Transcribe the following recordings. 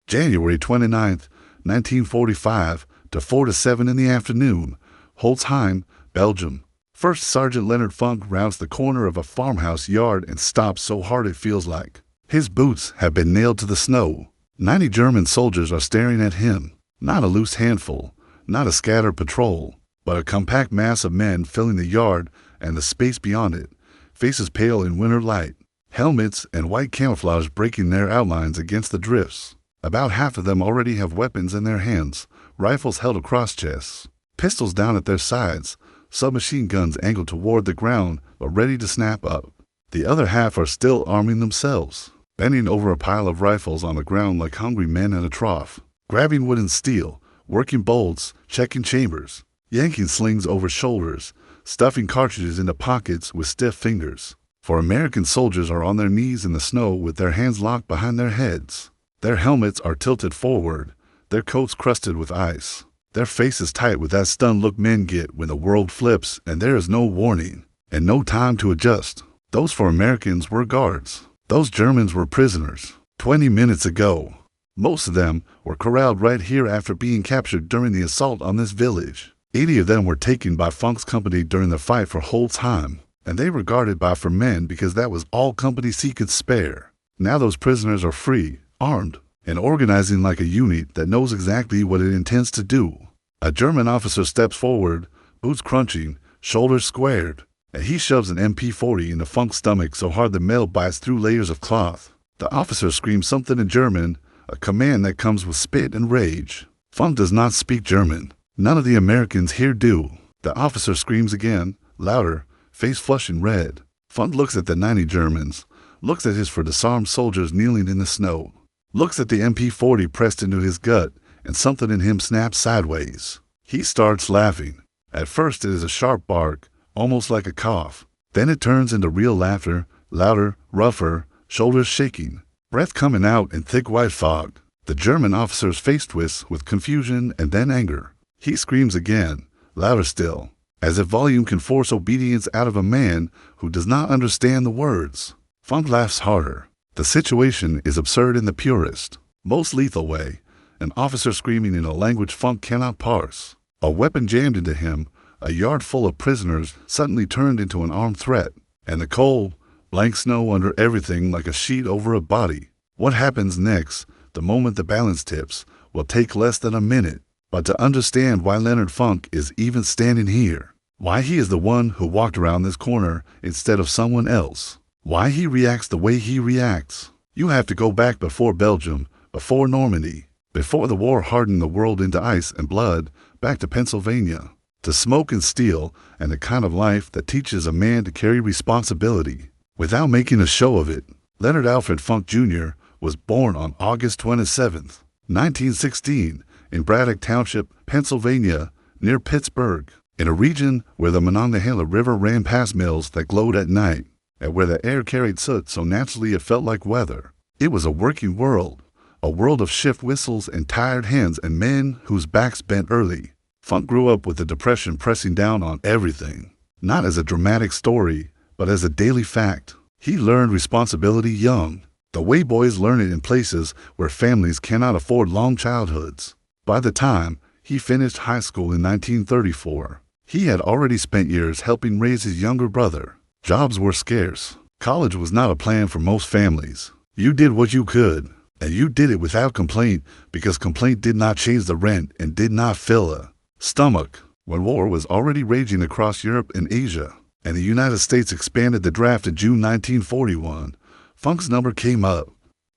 January 29th, 1945 to 4 to 7 in the afternoon, Holzheim, Belgium. First Sergeant Leonard Funk rounds the corner of a farmhouse yard and stops so hard it feels like his boots have been nailed to the snow. 90 German soldiers are staring at him. Not a loose handful, not a scattered patrol, but a compact mass of men filling the yard and the space beyond it, faces pale in winter light, helmets and white camouflage breaking their outlines against the drifts. About half of them already have weapons in their hands, rifles held across chests, pistols down at their sides, submachine guns angled toward the ground but ready to snap up. The other half are still arming themselves, bending over a pile of rifles on the ground like hungry men at a trough, grabbing wood and steel, working bolts, checking chambers, yanking slings over shoulders, stuffing cartridges into pockets with stiff fingers. For American soldiers are on their knees in the snow with their hands locked behind their heads. Their helmets are tilted forward, their coats crusted with ice, their faces tight with that stunned look men get when the world flips and there is no warning and no time to adjust. Those for Americans were guards. Those Germans were prisoners 20 minutes ago. Most of them were corralled right here after being captured during the assault on this village. 80 of them were taken by Funk's company during the fight for Holzheim, and they were guarded by 4 men because that was all Company C could spare. Now those prisoners are free, armed, and organizing like a unit that knows exactly what it intends to do. A German officer steps forward, boots crunching, shoulders squared, and he shoves an MP40 into Funk's stomach so hard the metal bites through layers of cloth. The officer screams something in German, a command that comes with spit and rage. Funk does not speak German. None of the Americans here do. The officer screams again, louder, face flushing red. Funk looks at the 90 Germans, looks at his disarmed soldiers kneeling in the snow, looks at the MP40 pressed into his gut, and something in him snaps sideways. He starts laughing. At first it is a sharp bark, almost like a cough. Then it turns into real laughter, louder, rougher, shoulders shaking, breath coming out in thick white fog. The German officer's face twists with confusion and then anger. He screams again, louder still, as if volume can force obedience out of a man who does not understand the words. Funk laughs harder. The situation is absurd in the purest, most lethal way. An officer screaming in a language Funk cannot parse. A weapon jammed into him, a yard full of prisoners suddenly turned into an armed threat, and the cold, blank snow under everything like a sheet over a body. What happens next, the moment the balance tips, will take less than a minute. But to understand why Leonard Funk is even standing here, why he is the one who walked around this corner instead of someone else, why he reacts the way he reacts, you have to go back before Belgium, before Normandy, before the war hardened the world into ice and blood, back to Pennsylvania, to smoke and steel and the kind of life that teaches a man to carry responsibility without making a show of it. Leonard Alfred Funk Jr. was born on August 27, 1916, in Braddock Township, Pennsylvania, near Pittsburgh, in a region where the Monongahela River ran past mills that glowed at night, and where the air carried soot so naturally it felt like weather. It was a working world, a world of shift whistles and tired hands and men whose backs bent early. Funk grew up with the Depression pressing down on everything, not as a dramatic story, but as a daily fact. He learned responsibility young, the way boys learn it in places where families cannot afford long childhoods. By the time he finished high school in 1934, he had already spent years helping raise his younger brother. Jobs were scarce. College was not a plan for most families. You did what you could, and you did it without complaint because complaint did not change the rent and did not fill a stomach. When war was already raging across Europe and Asia, and the United States expanded the draft in June 1941, Funk's number came up.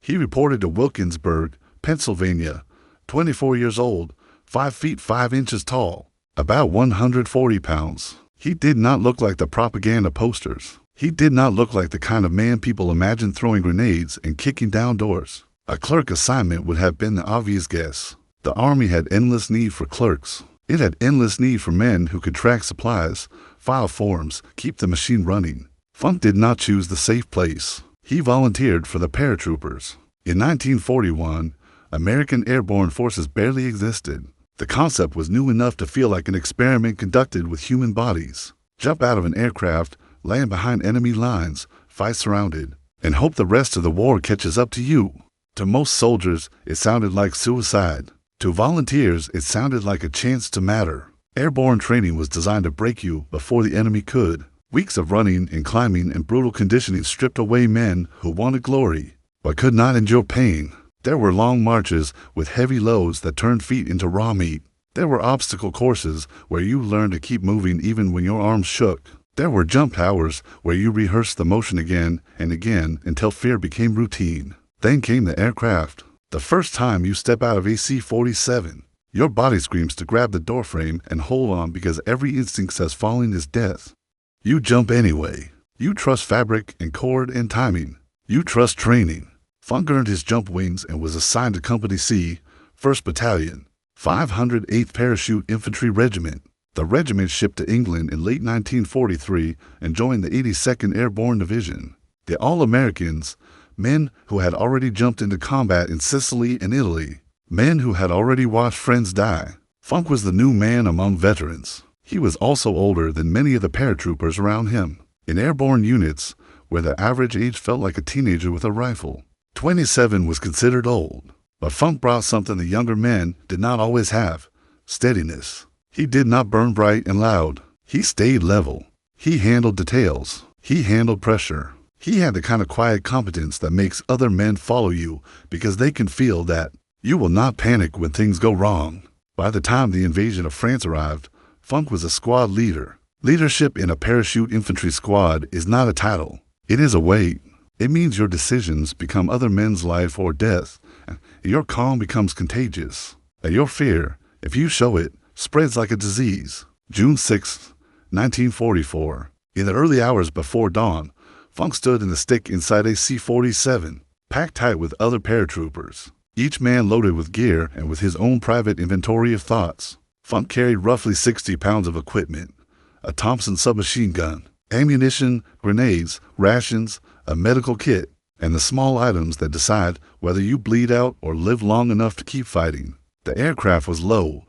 He reported to Wilkinsburg, Pennsylvania, 24 years old, 5 feet 5 inches tall, about 140 pounds. He did not look like the propaganda posters. He did not look like the kind of man people imagine throwing grenades and kicking down doors. A clerk assignment would have been the obvious guess. The Army had endless need for clerks. It had endless need for men who could track supplies, file forms, keep the machine running. Funk did not choose the safe place. He volunteered for the paratroopers. In 1941, American airborne forces barely existed. The concept was new enough to feel like an experiment conducted with human bodies. Jump out of an aircraft, land behind enemy lines, fight surrounded, and hope the rest of the war catches up to you. To most soldiers, it sounded like suicide. To volunteers, it sounded like a chance to matter. Airborne training was designed to break you before the enemy could. Weeks of running and climbing and brutal conditioning stripped away men who wanted glory, but could not endure pain. There were long marches with heavy loads that turned feet into raw meat. There were obstacle courses where you learned to keep moving even when your arms shook. There were jump hours where you rehearsed the motion again and again until fear became routine. Then came the aircraft. The first time you step out of a C-47, your body screams to grab the doorframe and hold on because every instinct says falling is death. You jump anyway. You trust fabric and cord and timing. You trust training. Funk earned his jump wings and was assigned to Company C, 1st Battalion, 508th Parachute Infantry Regiment. The regiment shipped to England in late 1943 and joined the 82nd Airborne Division. The All-Americans, men who had already jumped into combat in Sicily and Italy, men who had already watched friends die. Funk was the new man among veterans. He was also older than many of the paratroopers around him. In airborne units, where the average age felt like a teenager with a rifle, 27 was considered old. But Funk brought something the younger men did not always have: steadiness. He did not burn bright and loud. He stayed level. He handled details. He handled pressure. He had the kind of quiet competence that makes other men follow you because they can feel that you will not panic when things go wrong. By the time the invasion of France arrived, Funk was a squad leader. Leadership in a parachute infantry squad is not a title. It is a weight. It means your decisions become other men's life or death. Your calm becomes contagious. And your fear, if you show it, spreads like a disease. June 6, 1944. In the early hours before dawn, Funk stood in the stick inside a C-47, packed tight with other paratroopers, each man loaded with gear and with his own private inventory of thoughts. Funk carried roughly 60 pounds of equipment: a Thompson submachine gun, ammunition, grenades, rations, a medical kit, and the small items that decide whether you bleed out or live long enough to keep fighting. The aircraft was low,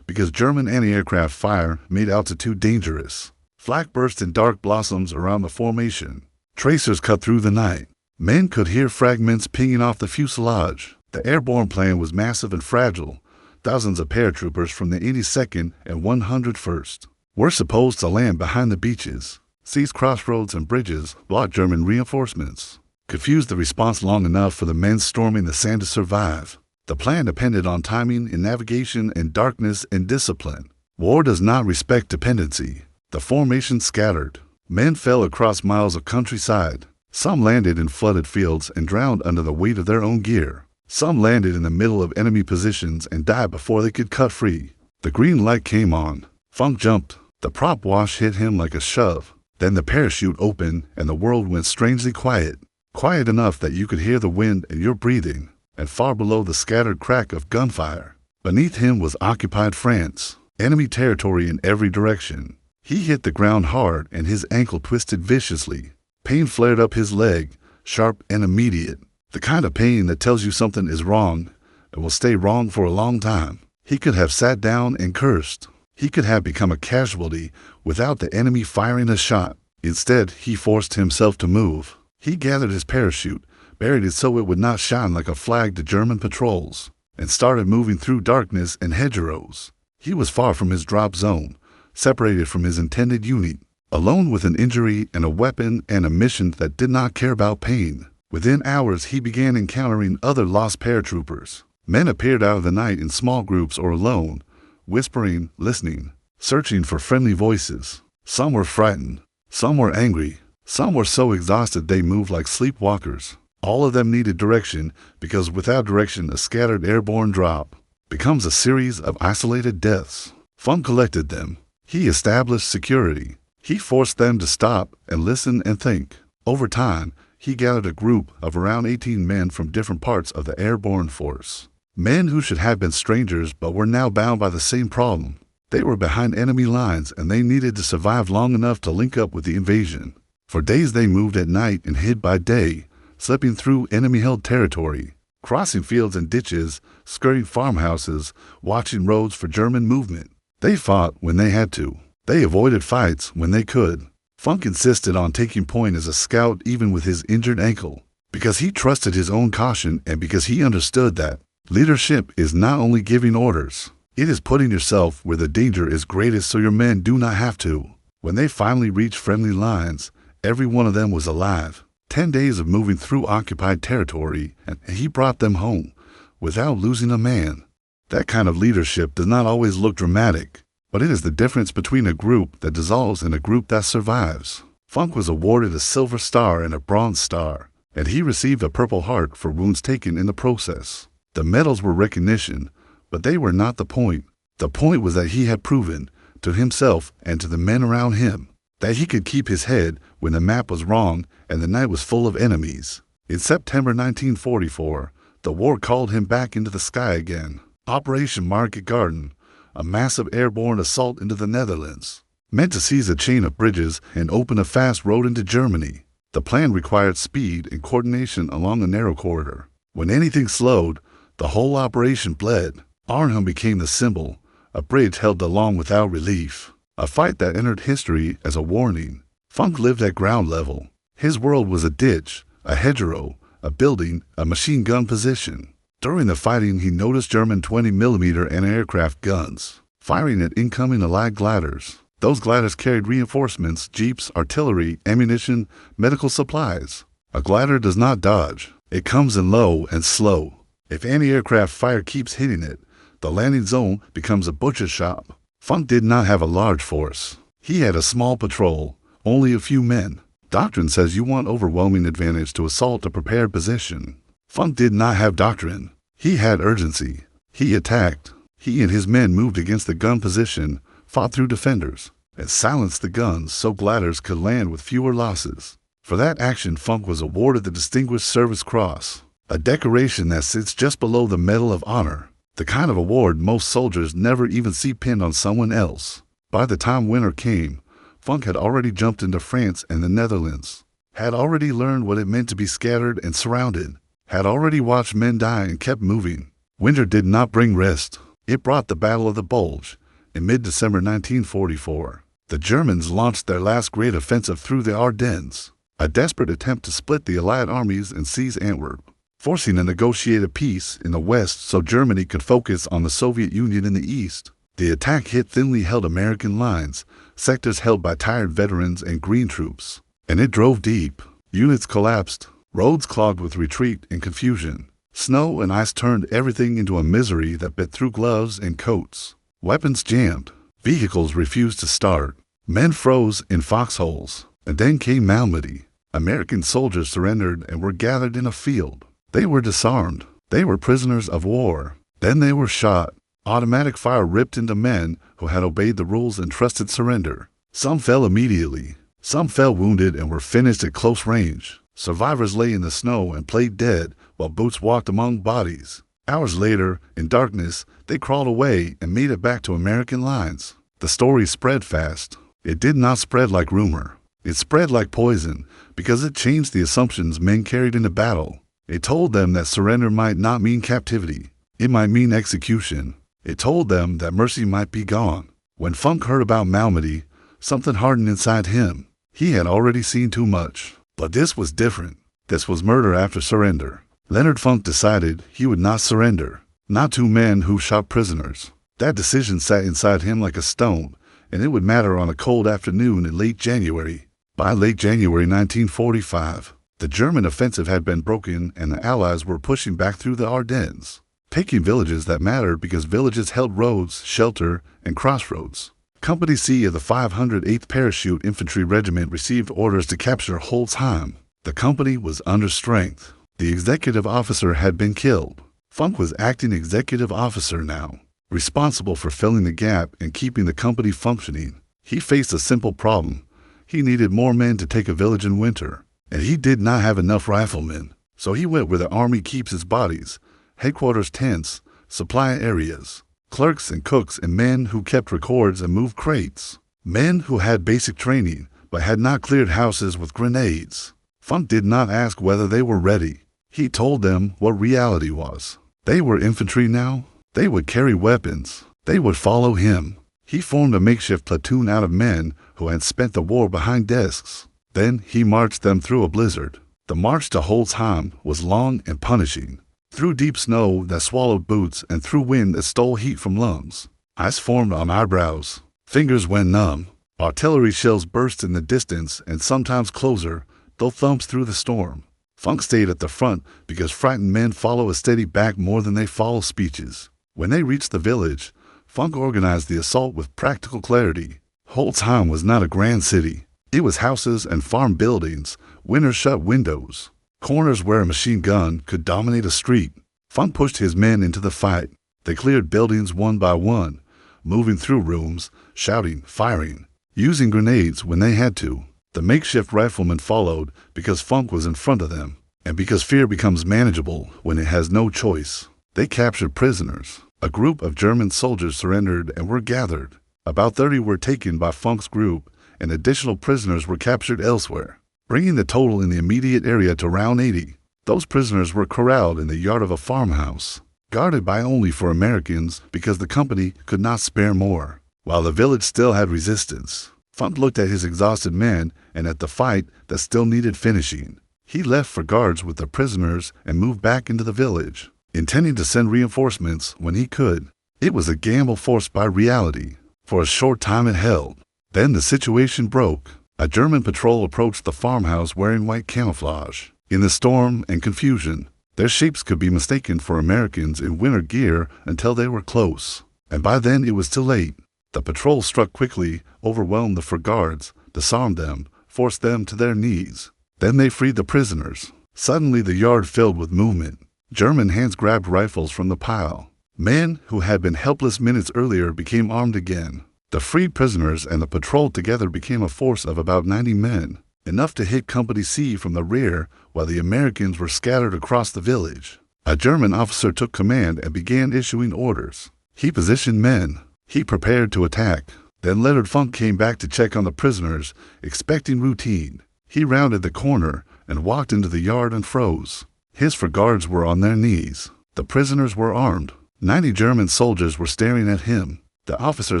because German anti-aircraft fire made altitude dangerous. Flak burst in dark blossoms around the formation. Tracers cut through the night. Men could hear fragments pinging off the fuselage. The airborne plane was massive and fragile. Thousands of paratroopers from the 82nd and 101st were supposed to land behind the beaches, seize crossroads and bridges, block German reinforcements, confuse the response long enough for the men storming the sand to survive. The plan depended on timing and navigation and darkness and discipline. War does not respect dependency. The formation scattered. Men fell across miles of countryside. Some landed in flooded fields and drowned under the weight of their own gear. Some landed in the middle of enemy positions and died before they could cut free. The green light came on. Funk jumped. The prop wash hit him like a shove. Then the parachute opened and the world went strangely quiet. Quiet enough that you could hear the wind and your breathing, and far below the scattered crack of gunfire. Beneath him was occupied France, enemy territory in every direction. He hit the ground hard and his ankle twisted viciously. Pain flared up his leg, sharp and immediate. The kind of pain that tells you something is wrong and will stay wrong for a long time. He could have sat down and cursed. He could have become a casualty without the enemy firing a shot. Instead, he forced himself to move. He gathered his parachute, buried it so it would not shine like a flag to German patrols, and started moving through darkness and hedgerows. He was far from his drop zone, separated from his intended unit, alone with an injury and a weapon and a mission that did not care about pain. Within hours, he began encountering other lost paratroopers. Men appeared out of the night in small groups or alone, whispering, listening, searching for friendly voices. Some were frightened. Some were angry. Some were so exhausted they moved like sleepwalkers. All of them needed direction, because without direction, a scattered airborne drop becomes a series of isolated deaths. Funk collected them. He established security. He forced them to stop and listen and think. Over time, he gathered a group of around 18 men from different parts of the airborne force. Men who should have been strangers but were now bound by the same problem. They were behind enemy lines and they needed to survive long enough to link up with the invasion. For days they moved at night and hid by day, slipping through enemy-held territory, crossing fields and ditches, skirting farmhouses, watching roads for German movement. They fought when they had to. They avoided fights when they could. Funk insisted on taking point as a scout even with his injured ankle. because he trusted his own caution and because he understood that leadership is not only giving orders, it is putting yourself where the danger is greatest so your men do not have to. When they finally reached friendly lines, every one of them was alive. 10 days of moving through occupied territory, and he brought them home without losing a man. That kind of leadership does not always look dramatic, but it is the difference between a group that dissolves and a group that survives. Funk was awarded a Silver Star and a Bronze Star, and he received a Purple Heart for wounds taken in the process. The medals were recognition, but they were not the point. The point was that he had proven to himself and to the men around him that he could keep his head when the map was wrong and the night was full of enemies. In September 1944, the war called him back into the sky again. Operation Market Garden, a massive airborne assault into the Netherlands, meant to seize a chain of bridges and open a fast road into Germany. The plan required speed and coordination along a narrow corridor. When anything slowed, the whole operation bled. Arnhem became the symbol, a bridge held along without relief, a fight that entered history as a warning. Funk lived at ground level. His world was a ditch, a hedgerow, a building, a machine gun position. During the fighting, he noticed German 20mm anti-aircraft guns firing at incoming Allied gliders. Those gliders carried reinforcements, jeeps, artillery, ammunition, medical supplies. A glider does not dodge. It comes in low and slow. If anti-aircraft fire keeps hitting it, the landing zone becomes a butcher shop. Funk did not have a large force. He had a small patrol, only a few men. Doctrine says you want overwhelming advantage to assault a prepared position. Funk did not have doctrine. He had urgency. He attacked. He and his men moved against the gun position, fought through defenders, and silenced the guns so gliders could land with fewer losses. For that action, Funk was awarded the Distinguished Service Cross, a decoration that sits just below the Medal of Honor, the kind of award most soldiers never even see pinned on someone else. By the time winter came, Funk had already jumped into France and the Netherlands, had already learned what it meant to be scattered and surrounded, had already watched men die and kept moving. Winter did not bring rest. It brought the Battle of the Bulge. In mid-December 1944, the Germans launched their last great offensive through the Ardennes, a desperate attempt to split the Allied armies and seize Antwerp, forcing a negotiated peace in the west so Germany could focus on the Soviet Union in the east. The attack hit thinly held American lines, sectors held by tired veterans and green troops, and it drove deep. Units collapsed, roads clogged with retreat and confusion. Snow and ice turned everything into a misery that bit through gloves and coats. Weapons jammed. Vehicles refused to start. Men froze in foxholes. And then came Normandy. American soldiers surrendered and were gathered in a field. They were disarmed. They were prisoners of war. Then they were shot. Automatic fire ripped into men who had obeyed the rules and trusted surrender. Some fell immediately. Some fell wounded and were finished at close range. Survivors lay in the snow and played dead while Boots walked among bodies. Hours later, in darkness, they crawled away and made it back to American lines. The story spread fast. It did not spread like rumor. It spread like poison because it changed the assumptions men carried into battle. It told them that surrender might not mean captivity. It might mean execution. It told them that mercy might be gone. When Funk heard about Normandy, something hardened inside him. He had already seen too much. But this was different. This was murder after surrender. Leonard Funk decided he would not surrender. Not to men who shot prisoners. That decision sat inside him like a stone, and it would matter on a cold afternoon in late January. By late January 1945, the German offensive had been broken and the Allies were pushing back through the Ardennes, picking villages that mattered because villages held roads, shelter, and crossroads. Company C of the 508th Parachute Infantry Regiment received orders to capture Holzheim. The company was under strength. The executive officer had been killed. Funk was acting executive officer now, responsible for filling the gap and keeping the company functioning. He faced a simple problem. He needed more men to take a village in winter, and he did not have enough riflemen. So he went where the army keeps its bodies, headquarters tents, supply areas, clerks and cooks and men who kept records and moved crates. Men who had basic training but had not cleared houses with grenades. Funk did not ask whether they were ready. He told them what reality was. They were infantry now. They would carry weapons. They would follow him. He formed a makeshift platoon out of men who had spent the war behind desks. Then he marched them through a blizzard. The march to Holzheim was long and punishing. Through deep snow that swallowed boots and through wind that stole heat from lungs. Ice formed on eyebrows. Fingers went numb. Artillery shells burst in the distance and sometimes closer, though thumps through the storm. Funk stayed at the front because frightened men follow a steady back more than they follow speeches. When they reached the village, Funk organized the assault with practical clarity. Holzheim was not a grand city. It was houses and farm buildings, winter-shut windows, corners where a machine gun could dominate a street. Funk pushed his men into the fight. They cleared buildings one by one, moving through rooms, shouting, firing, using grenades when they had to. The makeshift riflemen followed because Funk was in front of them, and because fear becomes manageable when it has no choice. They captured prisoners. A group of German soldiers surrendered and were gathered. About 30 were taken by Funk's group, and additional prisoners were captured elsewhere, bringing the total in the immediate area to around 80. Those prisoners were corralled in the yard of a farmhouse, guarded by only for Americans because the company could not spare more. While the village still had resistance, Funk looked at his exhausted men and at the fight that still needed finishing. He left for guards with the prisoners and moved back into the village, intending to send reinforcements when he could. It was a gamble forced by reality. For a short time it held. Then the situation broke. A German patrol approached the farmhouse wearing white camouflage. In the storm and confusion, their shapes could be mistaken for Americans in winter gear until they were close. And by then it was too late. The patrol struck quickly, overwhelmed the foot guards, disarmed them, forced them to their knees. Then they freed the prisoners. Suddenly the yard filled with movement. German hands grabbed rifles from the pile. Men who had been helpless minutes earlier became armed again. The freed prisoners and the patrol together became a force of about 90 men, enough to hit Company C from the rear while the Americans were scattered across the village. A German officer took command and began issuing orders. He positioned men. He prepared to attack. Then Leonard Funk came back to check on the prisoners, expecting routine. He rounded the corner and walked into the yard and froze. His foot guards were on their knees. The prisoners were armed. 90 German soldiers were staring at him. The officer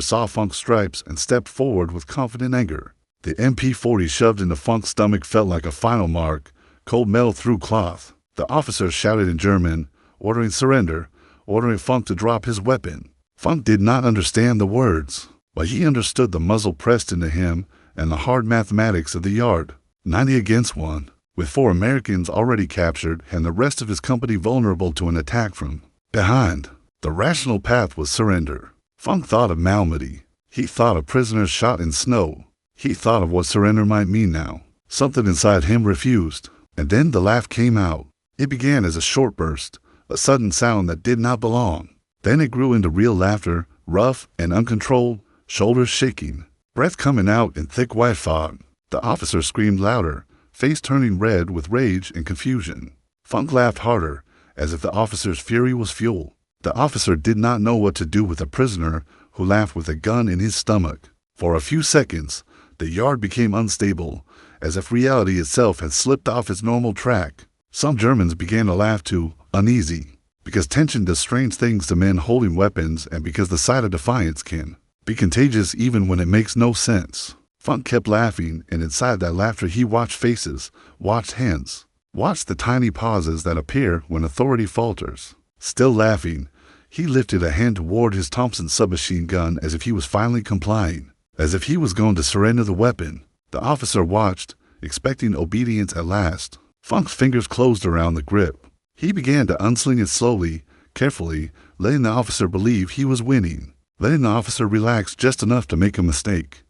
saw Funk's stripes and stepped forward with confident anger. The MP-40 shoved into Funk's stomach felt like a final mark, cold metal through cloth. The officer shouted in German, ordering surrender, ordering Funk to drop his weapon. Funk did not understand the words, but he understood the muzzle pressed into him and the hard mathematics of the yard. 90 against 1, with 4 Americans already captured and the rest of his company vulnerable to an attack from behind. The rational path was surrender. Funk thought of Malmedy. He thought of prisoners shot in snow. He thought of what surrender might mean now. Something inside him refused. And then the laugh came out. It began as a short burst, a sudden sound that did not belong. Then it grew into real laughter, rough and uncontrolled, shoulders shaking, breath coming out in thick white fog. The officer screamed louder, face turning red with rage and confusion. Funk laughed harder, as if the officer's fury was fuel. The officer did not know what to do with a prisoner who laughed with a gun in his stomach. For a few seconds, the yard became unstable, as if reality itself had slipped off its normal track. Some Germans began to laugh too, uneasy, because tension does strange things to men holding weapons and because the sight of defiance can be contagious even when it makes no sense. Funk kept laughing, and inside that laughter he watched faces, watched hands, watched the tiny pauses that appear when authority falters. Still laughing, he lifted a hand toward his Thompson submachine gun as if he was finally complying, as if he was going to surrender the weapon. The officer watched, expecting obedience at last. Funk's fingers closed around the grip. He began to unsling it slowly, carefully, letting the officer believe he was winning, letting the officer relax just enough to make a mistake.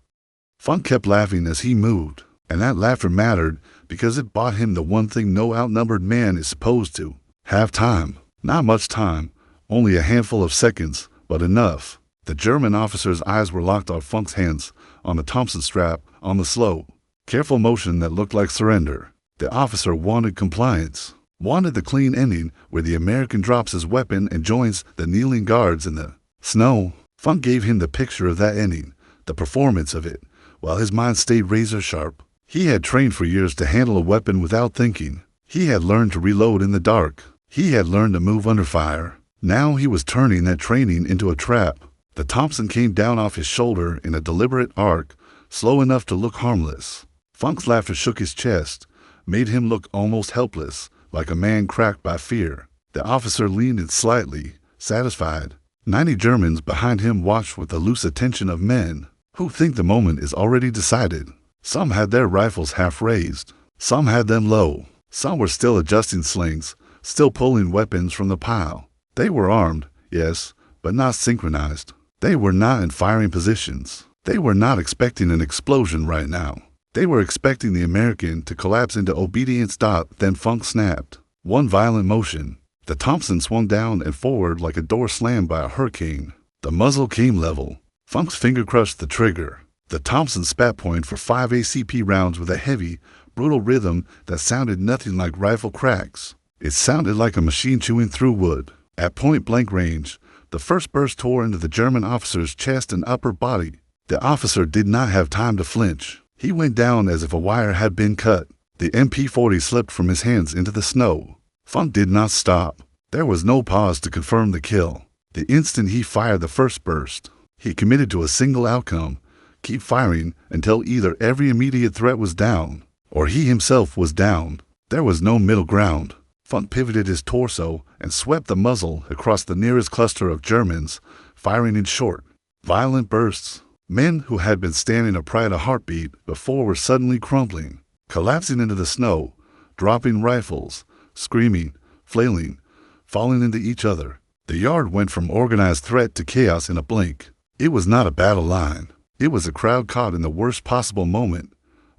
Funk kept laughing as he moved, and that laughter mattered because it bought him the one thing no outnumbered man is supposed to: have time. Not much time, only a handful of seconds, but enough. The German officer's eyes were locked on Funk's hands, on the Thompson strap, on the slow, careful motion that looked like surrender. The officer wanted compliance, wanted the clean ending where the American drops his weapon and joins the kneeling guards in the snow. Funk gave him the picture of that ending, the performance of it, while his mind stayed razor sharp. He had trained for years to handle a weapon without thinking. He had learned to reload in the dark. He had learned to move under fire. Now he was turning that training into a trap. The Thompson came down off his shoulder in a deliberate arc, slow enough to look harmless. Funk's laughter shook his chest, made him look almost helpless, like a man cracked by fear. The officer leaned in slightly, satisfied. 90 Germans behind him watched with the loose attention of men who think the moment is already decided. Some had their rifles half raised. Some had them low. Some were still adjusting slings, still pulling weapons from the pile. They were armed, yes, but not synchronized. They were not in firing positions. They were not expecting an explosion right now. They were expecting the American to collapse into obedience. Then Funk snapped. One violent motion. The Thompson swung down and forward like a door slammed by a hurricane. The muzzle came level. Funk's finger crushed the trigger. The Thompson spat point for 5 ACP rounds with a heavy, brutal rhythm that sounded nothing like rifle cracks. It sounded like a machine chewing through wood. At point-blank range, the first burst tore into the German officer's chest and upper body. The officer did not have time to flinch. He went down as if a wire had been cut. The MP-40 slipped from his hands into the snow. Funk did not stop. There was no pause to confirm the kill. The instant he fired the first burst, he committed to a single outcome: keep firing until either every immediate threat was down, or he himself was down. There was no middle ground. Funk pivoted his torso and swept the muzzle across the nearest cluster of Germans, firing in short, violent bursts. Men who had been standing upright a heartbeat before were suddenly crumpling, collapsing into the snow, dropping rifles, screaming, flailing, falling into each other. The yard went from organized threat to chaos in a blink. It was not a battle line. It was a crowd caught in the worst possible moment.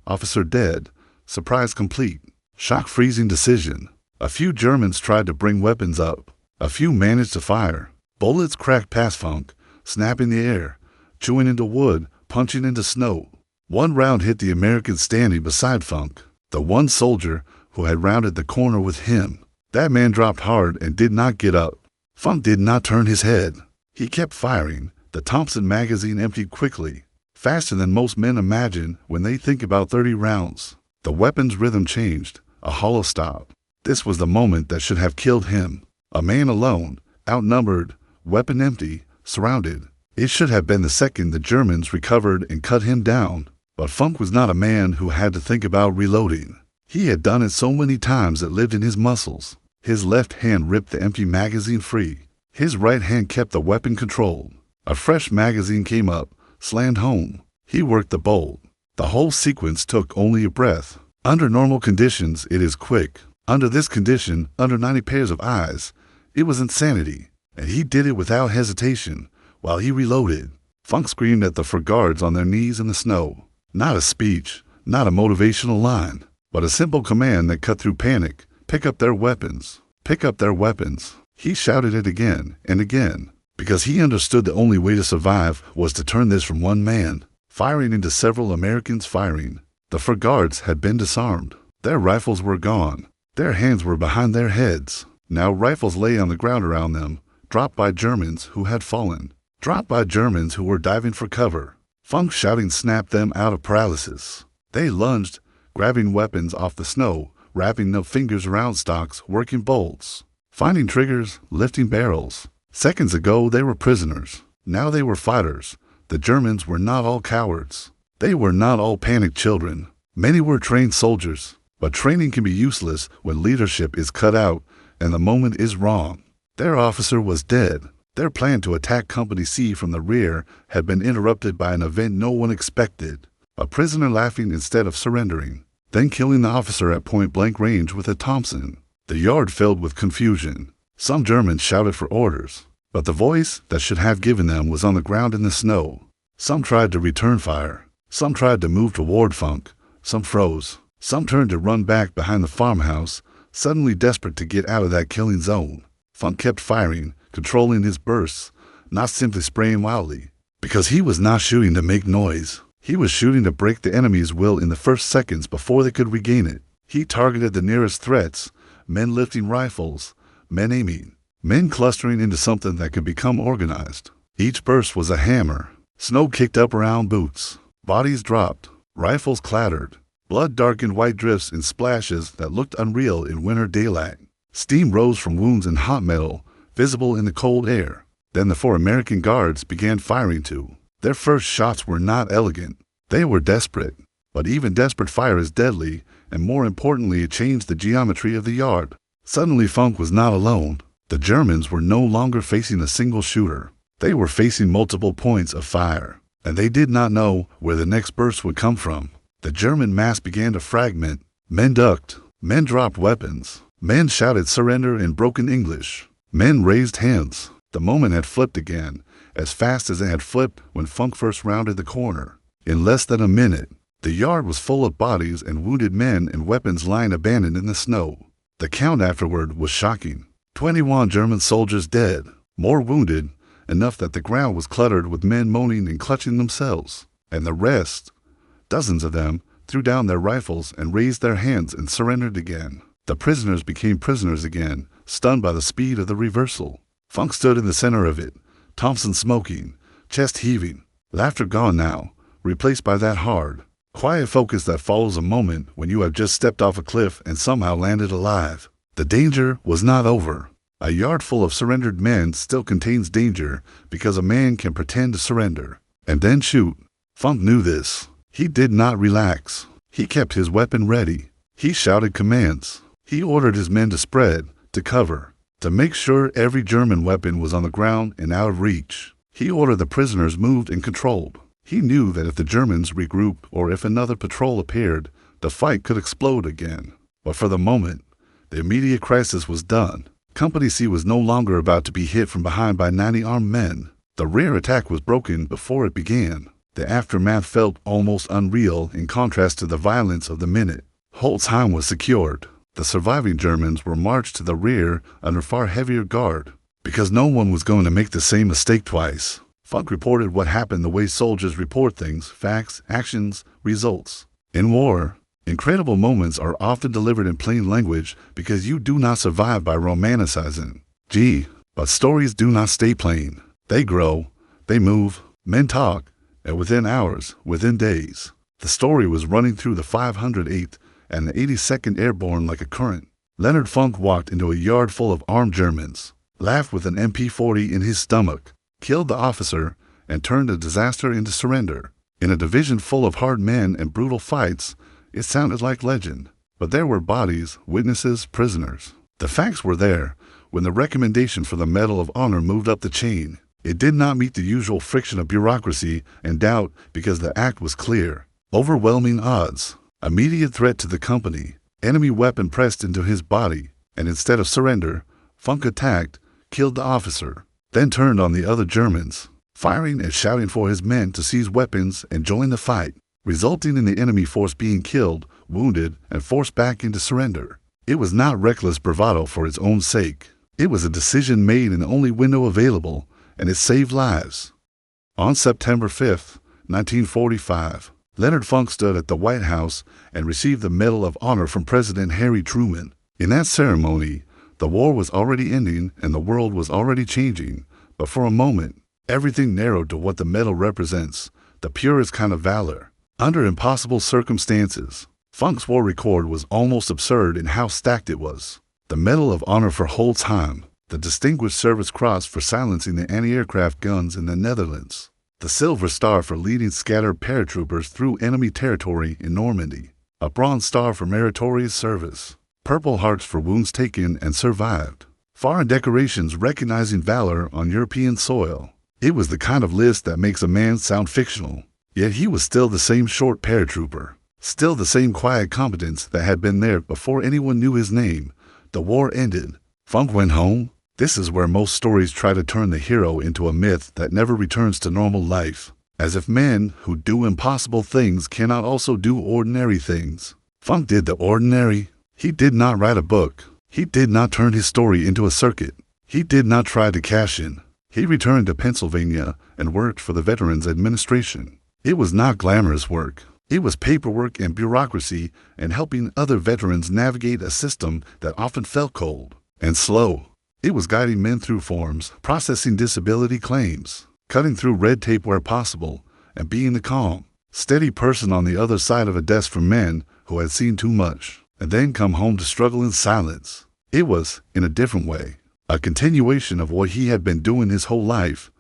Officer dead, surprise complete, shock freezing decision. A few Germans tried to bring weapons up. A few managed to fire. Bullets cracked past Funk, snapping the air, chewing into wood, punching into snow. One round hit the American standing beside Funk, the one soldier who had rounded the corner with him. That man dropped hard and did not get up. Funk did not turn his head. He kept firing. The Thompson magazine emptied quickly, faster than most men imagine when they think about 30 rounds. The weapon's rhythm changed, a hollow stop. This was the moment that should have killed him. A man alone, outnumbered, weapon empty, surrounded. It should have been the second the Germans recovered and cut him down. But Funk was not a man who had to think about reloading. He had done it so many times it lived in his muscles. His left hand ripped the empty magazine free. His right hand kept the weapon controlled. A fresh magazine came up, slammed home. He worked the bolt. The whole sequence took only a breath. Under normal conditions, it is quick. Under this condition, under 90 pairs of eyes, it was insanity. And he did it without hesitation. While he reloaded, Funk screamed at the four guards on their knees in the snow. Not a speech, not a motivational line, but a simple command that cut through panic. Pick up their weapons. Pick up their weapons. He shouted it again and again, because he understood the only way to survive was to turn this from one man firing into several Americans firing. The four guards had been disarmed. Their rifles were gone. Their hands were behind their heads. Now rifles lay on the ground around them, dropped by Germans who had fallen. Dropped by Germans who were diving for cover. Funk's shouting snapped them out of paralysis. They lunged, grabbing weapons off the snow, wrapping their fingers around stocks, working bolts, finding triggers, lifting barrels. Seconds ago they were prisoners. Now they were fighters. The Germans were not all cowards. They were not all panicked children. Many were trained soldiers. But training can be useless when leadership is cut out and the moment is wrong. Their officer was dead. Their plan to attack Company C from the rear had been interrupted by an event no one expected. A prisoner laughing instead of surrendering, then killing the officer at point-blank range with a Thompson. The yard filled with confusion. Some Germans shouted for orders, but the voice that should have given them was on the ground in the snow. Some tried to return fire. Some tried to move toward Funk. Some froze. Some turned to run back behind the farmhouse, suddenly desperate to get out of that killing zone. Funk kept firing, controlling his bursts, not simply spraying wildly, because he was not shooting to make noise. He was shooting to break the enemy's will in the first seconds before they could regain it. He targeted the nearest threats, men lifting rifles, men aiming, men clustering into something that could become organized. Each burst was a hammer. Snow kicked up around boots. Bodies dropped. Rifles clattered. Blood darkened white drifts in splashes that looked unreal in winter daylight. Steam rose from wounds in hot metal, visible in the cold air. Then the four American guards began firing too. Their first shots were not elegant. They were desperate. But even desperate fire is deadly, and more importantly, it changed the geometry of the yard. Suddenly, Funk was not alone. The Germans were no longer facing a single shooter. They were facing multiple points of fire, and they did not know where the next burst would come from. The German mass began to fragment. Men ducked. Men dropped weapons. Men shouted surrender in broken English. Men raised hands. The moment had flipped again, as fast as it had flipped when Funk first rounded the corner. In less than a minute, the yard was full of bodies and wounded men and weapons lying abandoned in the snow. The count afterward was shocking. 21 German soldiers dead, more wounded, enough that the ground was cluttered with men moaning and clutching themselves. And the rest, dozens of them, threw down their rifles and raised their hands and surrendered again. The prisoners became prisoners again, stunned by the speed of the reversal. Funk stood in the center of it, Thompson smoking, chest heaving, laughter gone now, replaced by that hard, quiet focus that follows a moment when you have just stepped off a cliff and somehow landed alive. The danger was not over. A yard full of surrendered men still contains danger because a man can pretend to surrender and then shoot. Funk knew this. He did not relax. He kept his weapon ready. He shouted commands. He ordered his men to spread, to cover, to make sure every German weapon was on the ground and out of reach. He ordered the prisoners moved and controlled. He knew that if the Germans regrouped or if another patrol appeared, the fight could explode again. But for the moment, the immediate crisis was done. Company C was no longer about to be hit from behind by 90 armed men. The rear attack was broken before it began. The aftermath felt almost unreal in contrast to the violence of the minute. Holzheim was secured. The surviving Germans were marched to the rear under far heavier guard, because no one was going to make the same mistake twice. Funk reported what happened the way soldiers report things, facts, actions, results. In war, incredible moments are often delivered in plain language because you do not survive by romanticizing. But stories do not stay plain. They grow, they move, men talk, and within hours, within days, the story was running through the 508th and the 82nd Airborne like a current. Leonard Funk walked into a yard full of armed Germans, laughed with an MP-40 in his stomach, killed the officer, and turned a disaster into surrender. In a division full of hard men and brutal fights, it sounded like legend. But there were bodies, witnesses, prisoners. The facts were there when the recommendation for the Medal of Honor moved up the chain. It did not meet the usual friction of bureaucracy and doubt because the act was clear. Overwhelming odds. Immediate threat to the company. Enemy weapon pressed into his body. And instead of surrender, Funk attacked, killed the officer, then turned on the other Germans, firing and shouting for his men to seize weapons and join the fight, resulting in the enemy force being killed, wounded, and forced back into surrender. It was not reckless bravado for its own sake. It was a decision made in the only window available, and it saved lives. On September 5, 1945, Leonard Funk stood at the White House and received the Medal of Honor from President Harry Truman. In that ceremony, the war was already ending and the world was already changing, but for a moment, everything narrowed to what the medal represents, the purest kind of valor. Under impossible circumstances, Funk's war record was almost absurd in how stacked it was. The Medal of Honor for Holzheim, the Distinguished Service Cross for silencing the anti-aircraft guns in the Netherlands, the Silver Star for leading scattered paratroopers through enemy territory in Normandy, a Bronze Star for meritorious service, Purple Hearts for wounds taken and survived, foreign decorations recognizing valor on European soil. It was the kind of list that makes a man sound fictional, yet he was still the same short paratrooper, still the same quiet competence that had been there before anyone knew his name. The war ended. Funk went home. This is where most stories try to turn the hero into a myth that never returns to normal life, as if men who do impossible things cannot also do ordinary things. Funk did the ordinary. He did not write a book. He did not turn his story into a circuit. He did not try to cash in. He returned to Pennsylvania and worked for the Veterans Administration. It was not glamorous work. It was paperwork and bureaucracy and helping other veterans navigate a system that often felt cold and slow. It was guiding men through forms, processing disability claims, cutting through red tape where possible, and being the calm, steady person on the other side of a desk for men who had seen too much, and then come home to struggle in silence. It was, in a different way, a continuation of what he had been doing his whole life,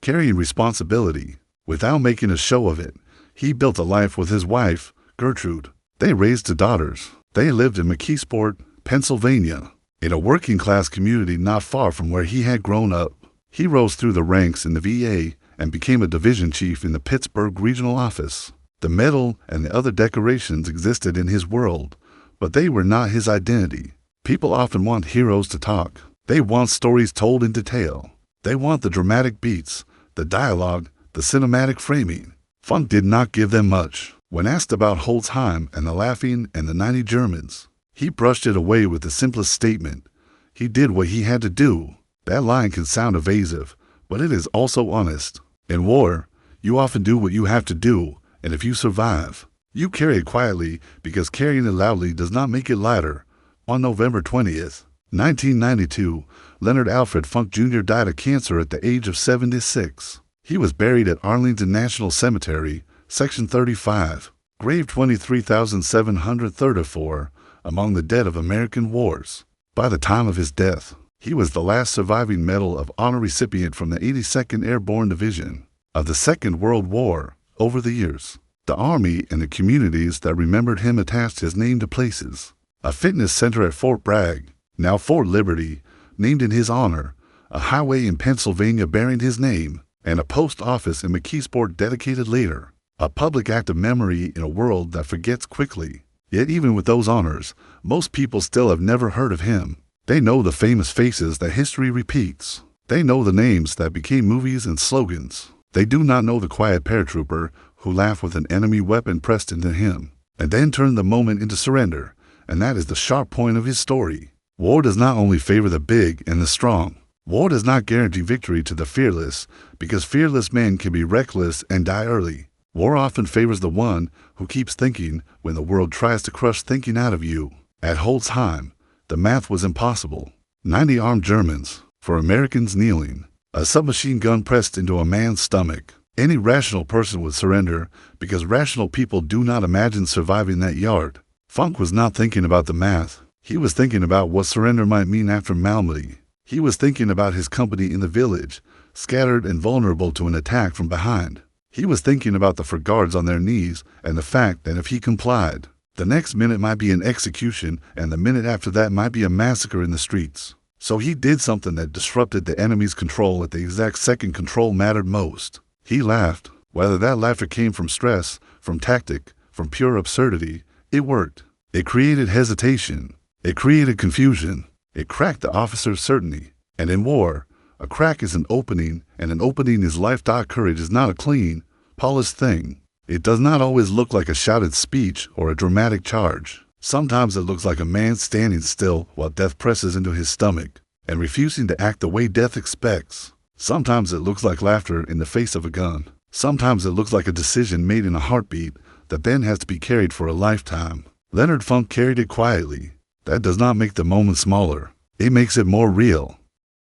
carrying responsibility, without making a show of it. He built a life with his wife, Gertrude. They raised two daughters. They lived in McKeesport, Pennsylvania, in a working-class community not far from where he had grown up. He rose through the ranks in the VA and became a division chief in the Pittsburgh regional office. The medal and the other decorations existed in his world, but they were not his identity. People often want heroes to talk. They want stories told in detail. They want the dramatic beats, the dialogue, the cinematic framing. Funk did not give them much. When asked about Holzheim and the laughing and the 90 Germans, he brushed it away with the simplest statement. He did what he had to do. That line can sound evasive, but it is also honest. In war, you often do what you have to do, and if you survive, you carry it quietly because carrying it loudly does not make it lighter. On November 20th, 1992, Leonard Alfred Funk Jr. died of cancer at the age of 76. He was buried at Arlington National Cemetery, Section 35, grave 23,734, among the dead of American wars. By the time of his death, he was the last surviving Medal of Honor recipient from the 82nd Airborne Division of the Second World War. Over the years, the Army and the communities that remembered him attached his name to places. A fitness center at Fort Bragg, now Fort Liberty, named in his honor, a highway in Pennsylvania bearing his name, and a post office in McKeesport dedicated later. A public act of memory in a world that forgets quickly. Yet even with those honors, most people still have never heard of him. They know the famous faces that history repeats. They know the names that became movies and slogans. They do not know the quiet paratrooper who laughed with an enemy weapon pressed into him, and then turned the moment into surrender, and that is the sharp point of his story. War does not only favor the big and the strong. War does not guarantee victory to the fearless, because fearless men can be reckless and die early. War often favors the one who keeps thinking when the world tries to crush thinking out of you. At Holzheim, the math was impossible. 90 armed Germans, for Americans kneeling. A submachine gun pressed into a man's stomach. Any rational person would surrender, because rational people do not imagine surviving that yard. Funk was not thinking about the math. He was thinking about what surrender might mean after Malmedy. He was thinking about his company in the village, scattered and vulnerable to an attack from behind. He was thinking about the 4 guards on their knees and the fact that if he complied, the next minute might be an execution and the minute after that might be a massacre in the streets. So he did something that disrupted the enemy's control at the exact second control mattered most. He laughed. Whether that laughter came from stress, from tactic, from pure absurdity, it worked. It created hesitation. It created confusion. It cracked the officer's certainty. And in war, a crack is an opening, and an opening is life. Courage is not a clean, polished thing. It does not always look like a shouted speech or a dramatic charge. Sometimes it looks like a man standing still while death presses into his stomach and refusing to act the way death expects. Sometimes it looks like laughter in the face of a gun. Sometimes it looks like a decision made in a heartbeat that then has to be carried for a lifetime. Leonard Funk carried it quietly. That does not make the moment smaller. It makes it more real.